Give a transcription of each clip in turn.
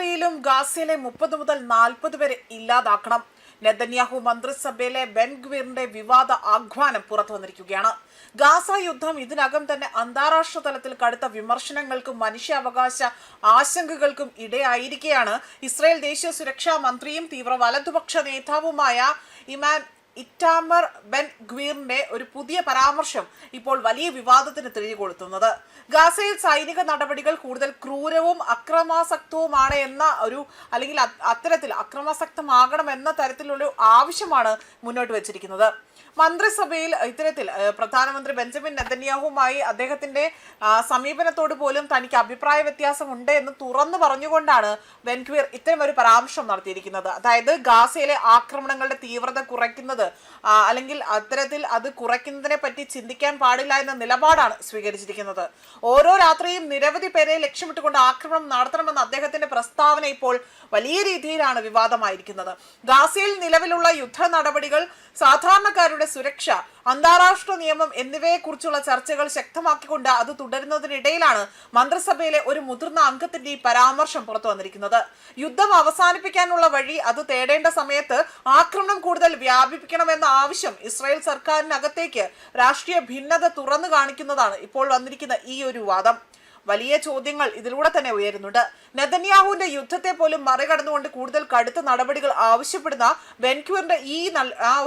രാത്രിയിലും ഗാസയിലെ 30 മുതൽ 40 വരെ ഇല്ലാതാക്കണം. നെതന്യാഹു മന്ത്രിസഭയിലെ ബെൻഗ്വീറിന്റെ വിവാദ ആഹ്വാനം പുറത്തു വന്നിരിക്കുകയാണ്. ഗാസ യുദ്ധം ഇതിനകം തന്നെ അന്താരാഷ്ട്ര തലത്തിൽ കടുത്ത വിമർശനങ്ങൾക്കും മനുഷ്യാവകാശ ആശങ്കകൾക്കും ഇടയായിരിക്കെയാണ് ഇസ്രായേൽ ദേശീയ സുരക്ഷാ മന്ത്രിയും തീവ്ര വലതുപക്ഷ നേതാവുമായ ഇറ്റാമർ ബെൻ ഗ്വീറിന്റെ ഒരു പുതിയ പരാമർശം ഇപ്പോൾ വലിയ വിവാദത്തിന് തിരികൊളുത്തുന്നത്. ഗാസയിൽ സൈനിക നടപടികൾ കൂടുതൽ ക്രൂരവും അക്രമാസക്തവുമാണ് എന്ന അല്ലെങ്കിൽ അത്തരത്തിൽ അക്രമാസക്തമാകണം എന്ന തരത്തിലുള്ള ആവശ്യമാണ് മുന്നോട്ട് വെച്ചിരിക്കുന്നത്. മന്ത്രിസഭയിൽ ഇത്തരത്തിൽ പ്രധാനമന്ത്രി ബെഞ്ചമിൻ നെതന്യാഹുവുമായി അദ്ദേഹത്തിന്റെ സമീപനത്തോട് പോലും തനിക്ക് അഭിപ്രായ വ്യത്യാസമുണ്ട് എന്ന് തുറന്നു പറഞ്ഞുകൊണ്ടാണ് ബെൻഗ്വീർ ഇത്തരം ഒരു പരാമർശം നടത്തിയിരിക്കുന്നത്. അതായത് ഗാസയിലെ ആക്രമണങ്ങളുടെ തീവ്രത കുറയ്ക്കുന്നത് അല്ലെങ്കിൽ അത്തരത്തിൽ അത് കുറയ്ക്കുന്നതിനെ പറ്റി ചിന്തിക്കാൻ പാടില്ല എന്ന നിലപാടാണ് സ്വീകരിച്ചിരിക്കുന്നത്. ഓരോ രാത്രിയും നിരവധി പേരെ ലക്ഷ്യമിട്ടുകൊണ്ട് ആക്രമണം നടത്തണമെന്ന അദ്ദേഹത്തിന്റെ പ്രസ്താവന ഇപ്പോൾ വലിയ രീതിയിലാണ് വിവാദമായിരിക്കുന്നത്. ഗാസയിൽ നിലവിലുള്ള യുദ്ധ നടപടികൾ, സാധാരണക്കാരുടെ സുരക്ഷ, അന്താരാഷ്ട്ര നിയമം എന്നിവയെക്കുറിച്ചുള്ള ചർച്ചകൾ ശക്തമാക്കിക്കൊണ്ട് അത് തുടരുന്നതിനിടയിലാണ് മന്ത്രിസഭയിലെ ഒരു മുതിർന്ന അംഗത്തിന്റെ ഈ പരാമർശം പുറത്തു വന്നിരിക്കുന്നത്. യുദ്ധം അവസാനിപ്പിക്കാനുള്ള വഴി അത് തേടേണ്ട സമയത്ത് ആക്രമണം കൂടുതൽ വ്യാപിപ്പിക്കണമെന്ന ആവശ്യം ഇസ്രായേൽ സർക്കാരിനകത്തേക്ക് രാഷ്ട്രീയ ഭിന്നത തുറന്നു കാണിക്കുന്നതാണ് ഇപ്പോൾ വന്നിരിക്കുന്ന ഈ ഒരു വാദം. വലിയ ചോദ്യങ്ങൾ ഇതിലൂടെ തന്നെ ഉയരുന്നുണ്ട്. നെതന്യാഹുവിന്റെ യുദ്ധത്തെ പോലും മറികടന്നുകൊണ്ട് കൂടുതൽ കടുത്ത നടപടികൾ ആവശ്യപ്പെടുന്ന ബെൻഗ്വീറിന്റെ ഈ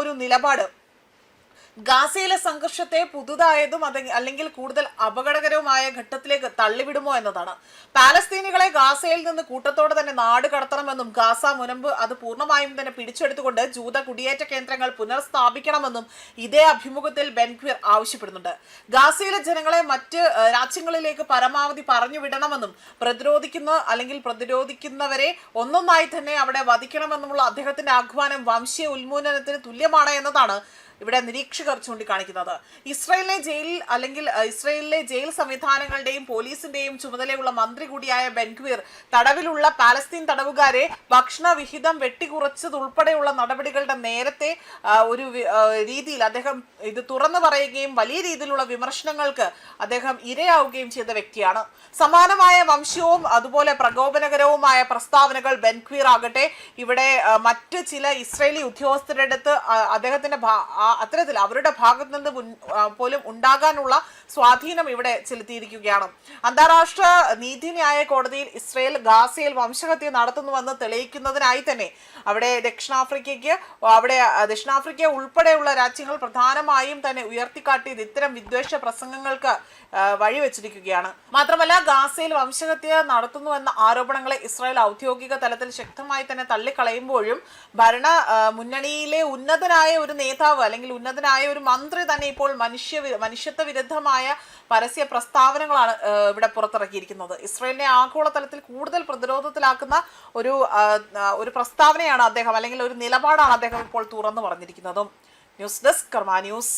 ഒരു നിലപാട് ഗാസയിലെ സംഘർഷത്തെ പുതുതായതും അല്ലെങ്കിൽ കൂടുതൽ അപകടകരവുമായ ഘട്ടത്തിലേക്ക് തള്ളിവിടുമോ എന്നതാണ്. പാലസ്തീനികളെ ഗാസയിൽ നിന്ന് കൂട്ടത്തോടെ തന്നെ നാട് കടത്തണമെന്നും ഗാസ മുനമ്പ് അത് പൂർണ്ണമായും തന്നെ പിടിച്ചെടുത്തുകൊണ്ട് ജൂത കുടിയേറ്റ കേന്ദ്രങ്ങൾ പുനഃസ്ഥാപിക്കണമെന്നും ഇതേ അഭിമുഖത്തിൽ ബെൻഗ്വീർ ആവശ്യപ്പെടുന്നുണ്ട്. ഗാസയിലെ ജനങ്ങളെ മറ്റ് രാജ്യങ്ങളിലേക്ക് പരമാവധി പറഞ്ഞു വിടണമെന്നും പ്രതിരോധിക്കുന്നവരെ ഒന്നൊന്നായി തന്നെ അവിടെ വധിക്കണമെന്നുമുള്ള അദ്ദേഹത്തിന്റെ ആഹ്വാനം വംശീയ ഉന്മൂലനത്തിന് തുല്യമാണ് എന്നതാണ് ഇവിടെ നിരീക്ഷകർ ചൂണ്ടിക്കാണിക്കുന്നത്. ഇസ്രായേലിലെ ജയിൽ സംവിധാനങ്ങളുടെയും പോലീസിന്റെയും ചുമതലയുള്ള മന്ത്രി കൂടിയായ ബെൻഗ്വീർ തടവിലുള്ള പാലസ്തീൻ തടവുകാരെ ഭക്ഷണ വിഹിതം വെട്ടിക്കുറച്ചതുൾപ്പെടെയുള്ള നടപടികളുടെ നേരത്തെ ഒരു രീതിയിൽ അദ്ദേഹം ഇത് തുറന്നു പറയുകയും വലിയ രീതിയിലുള്ള വിമർശനങ്ങൾക്ക് അദ്ദേഹം ഇരയാവുകയും ചെയ്ത വ്യക്തിയാണ്. സമാനമായ വംശീയവും അതുപോലെ പ്രകോപനകരവുമായ പ്രസ്താവനകൾ ബെൻഗ്വീർ ആകട്ടെ ഇവിടെ മറ്റ് ചില ഇസ്രായേലി ഉദ്യോഗസ്ഥരുടെ അടുത്ത് അദ്ദേഹത്തിന്റെ അത്തരത്തിൽ അവരുടെ ഭാഗത്ത് നിന്ന് പോലും ഉണ്ടാകാനുള്ള സ്വാധീനം ഇവിടെ ചെലുത്തിയിരിക്കുകയാണ്. അന്താരാഷ്ട്ര നീതിന്യായ കോടതിയിൽ ഇസ്രായേൽ ഗാസയിൽ വംശഹത്യ നടത്തുന്നുവെന്ന് തെളിയിക്കുന്നതിനായി തന്നെ ദക്ഷിണാഫ്രിക്ക ഉൾപ്പെടെയുള്ള രാജ്യങ്ങൾ പ്രധാനമായും തന്നെ ഉയർത്തിക്കാട്ടിയത് ഇത്തരം വിദ്വേഷ പ്രസംഗങ്ങൾക്ക് വഴിവെച്ചിരിക്കുകയാണ്. മാത്രമല്ല ഗാസയിൽ വംശഹത്യ നടത്തുന്നുവെന്ന ആരോപണങ്ങളെ ഇസ്രായേൽ ഔദ്യോഗിക തലത്തിൽ ശക്തമായി തന്നെ തള്ളിക്കളയുമ്പോഴും ഭരണ മുന്നണിയിലെ ഉന്നതനായ ഒരു നേതാവ് അല്ലെങ്കിൽ ഉന്നതനായ ഒരു മന്ത്രി തന്നെ ഇപ്പോൾ മനുഷ്യത്വ വിരുദ്ധമായ പരസ്യ പ്രസ്താവനകളാണ് ഇവിടെ പുറത്തിറക്കിയിരിക്കുന്നത്. ഇസ്രായേലിനെ ആഗോളതലത്തിൽ കൂടുതൽ പ്രതിരോധത്തിലാക്കുന്ന ഒരു പ്രസ്താവനയാണ് അദ്ദേഹം അല്ലെങ്കിൽ ഒരു നിലപാടാണ് അദ്ദേഹം ഇപ്പോൾ തുറന്നു പറഞ്ഞിരിക്കുന്നതും. ന്യൂസ് ഡെസ്ക് കർമ്മ ന്യൂസ്.